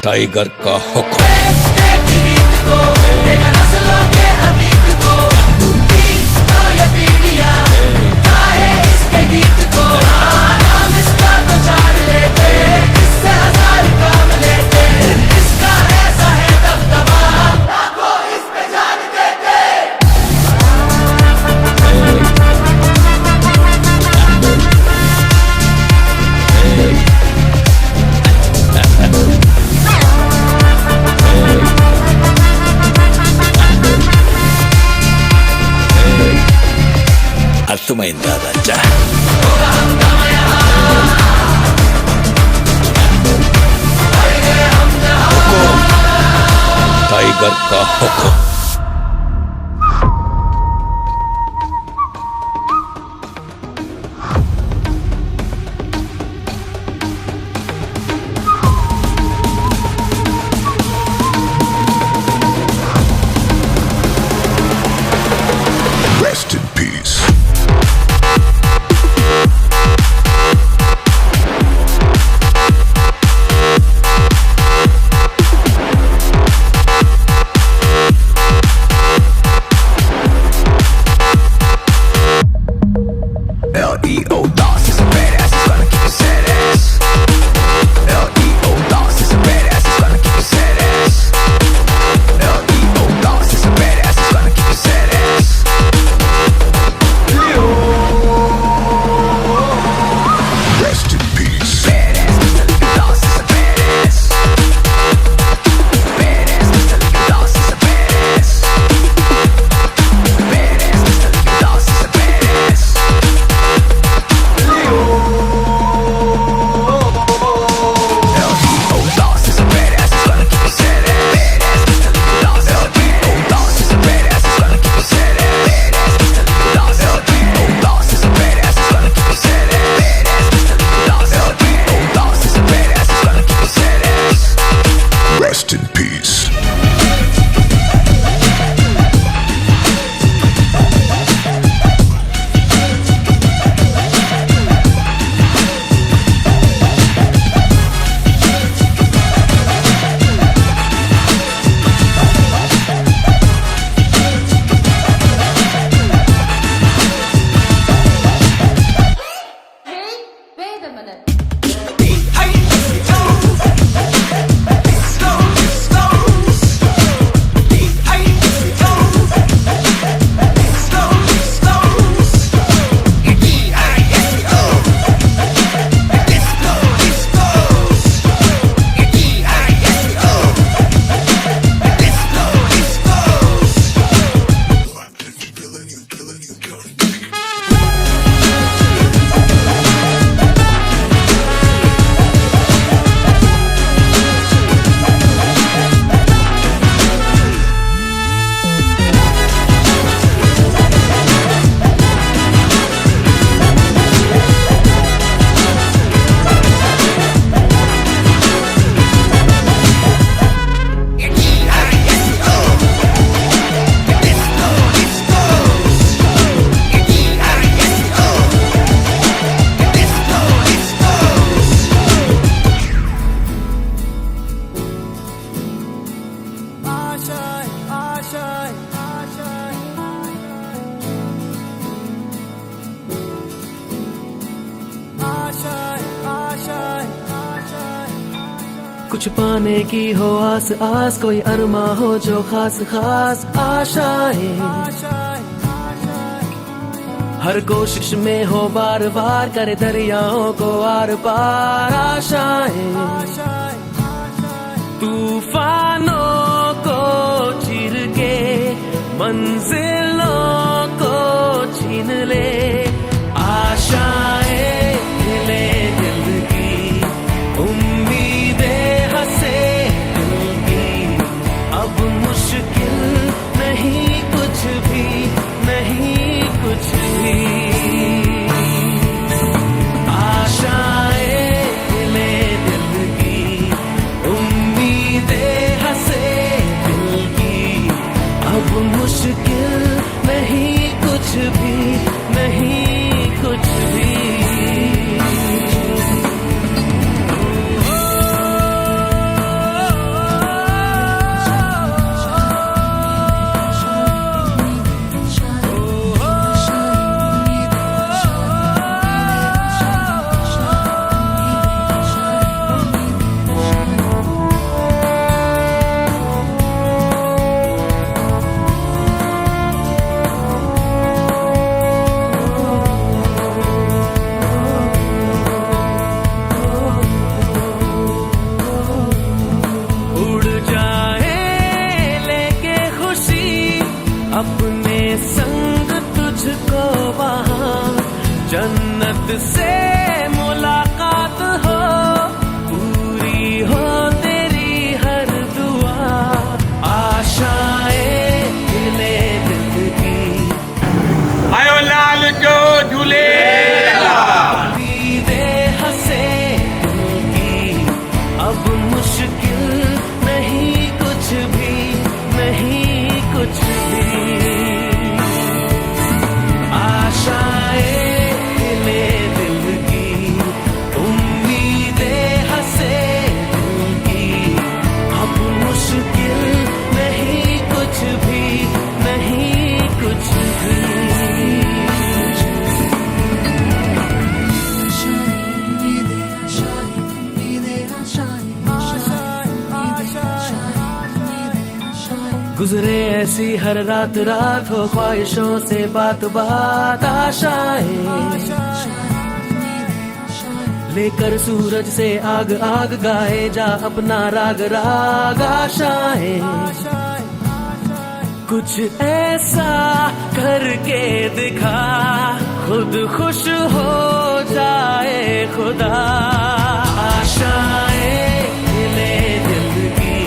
Tiger का हुक्म। అర్థమైందా రాజా? टाइगर का हुक्म। Rest in peace. L.E.O. Lost is a badass, it's gonna keep you sad ass. L.E.O. Lost is a badass, it's gonna keep you sad ass. L.E.O. Lost is a badass, it's gonna keep you sad ass. Rest in peace. Badass, Mr. Liquid Lost is a badass. Badass, Mr. Liquid Lost is a badass. Badass, Mr. Liquid Lost is a badass. L.E.O. Lost is a badass, it's gonna keep you sad ass. Badass, Mr. Liquid Lost is a badass. L.E.O. Lost is a badass, it's gonna keep you sad ass. Badass, Mr. Liquid Lost. L.E.O. Lost is a badass, it's gonna keep you sad ass. Badass, Mr. Liquid Lost. L.E.O. Lost is a badass, it's gonna keep you sad ass. Rest in peace. Hey, wait a minute. कुछ पाने की हो आस आस, कोई अरमा हो जो खास खास आशाएं। हर कोशिश में हो बार बार करे दरियाओं को आर पार आशाएं तूफानों को चीर के मंजिलों को छीन ले आशाएं खिले दिल की उम्मीदें हंसे दिल की अब मुश्किल नहीं कुछ भी नहीं कुछ भी आशाएं खिले दिल की उम्मीदें हंसे दिल की अब मुश्किल नहीं कुछ भी नहीं कुछ भी अपने संग तुझको वहाँ जन्नत से मुलाकात हो पूरी हो तेरी हर दुआ आशाएं खिले दिल की आयो लाल जो झूले उम्मीदें हंसे दिल की अब मुश्किल नहीं कुछ भी नहीं कुछ भी आशाएं खिले दिल की उम्मीदें हंसे दिल की अब मुश्किल नहीं कुछ भी नहीं कुछ भी गुजरे ऐसी हर रात रात हो ख्वाहिशों से बात बात आशाएं लेकर सूरज से आग आग गाए जा अपना राग राग आशाएं कुछ ऐसा करके दिखा खुद खुश हो जाए खुदा आशाएं खिले दिल की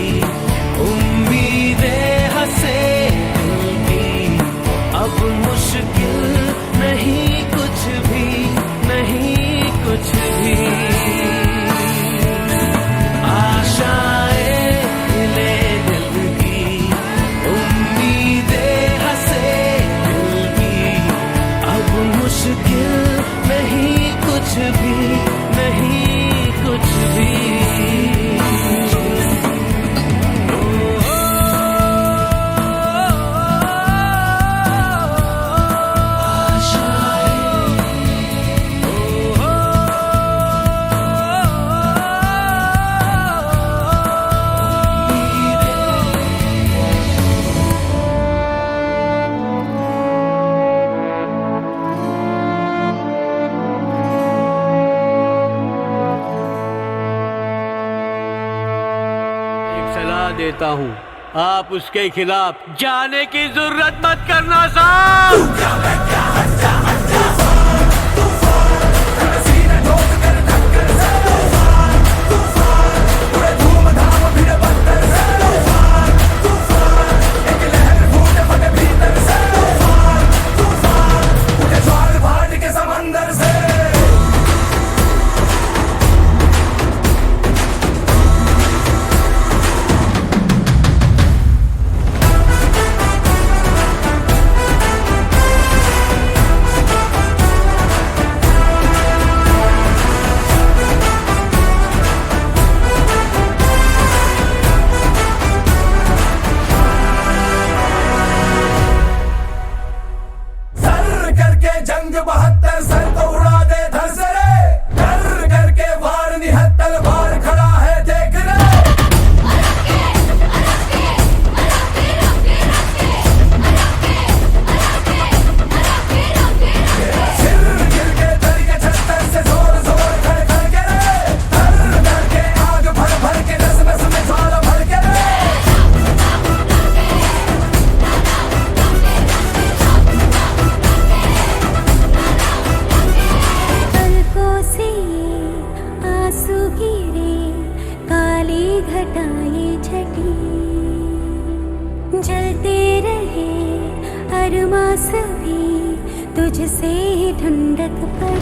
उम्मीदें हंसे दिल की अब मुश्किल नहीं कुछ भी नहीं कुछ भी आशाएं खिले दिल की उम्मीदें हंसे दिल की अब मुश्किल नहीं कुछ भी नहीं कुछ भी देता हूँ आप उसके खिलाफ जाने की जरूरत मत करना साहब। मुझसे ही ठंडक पड़ी।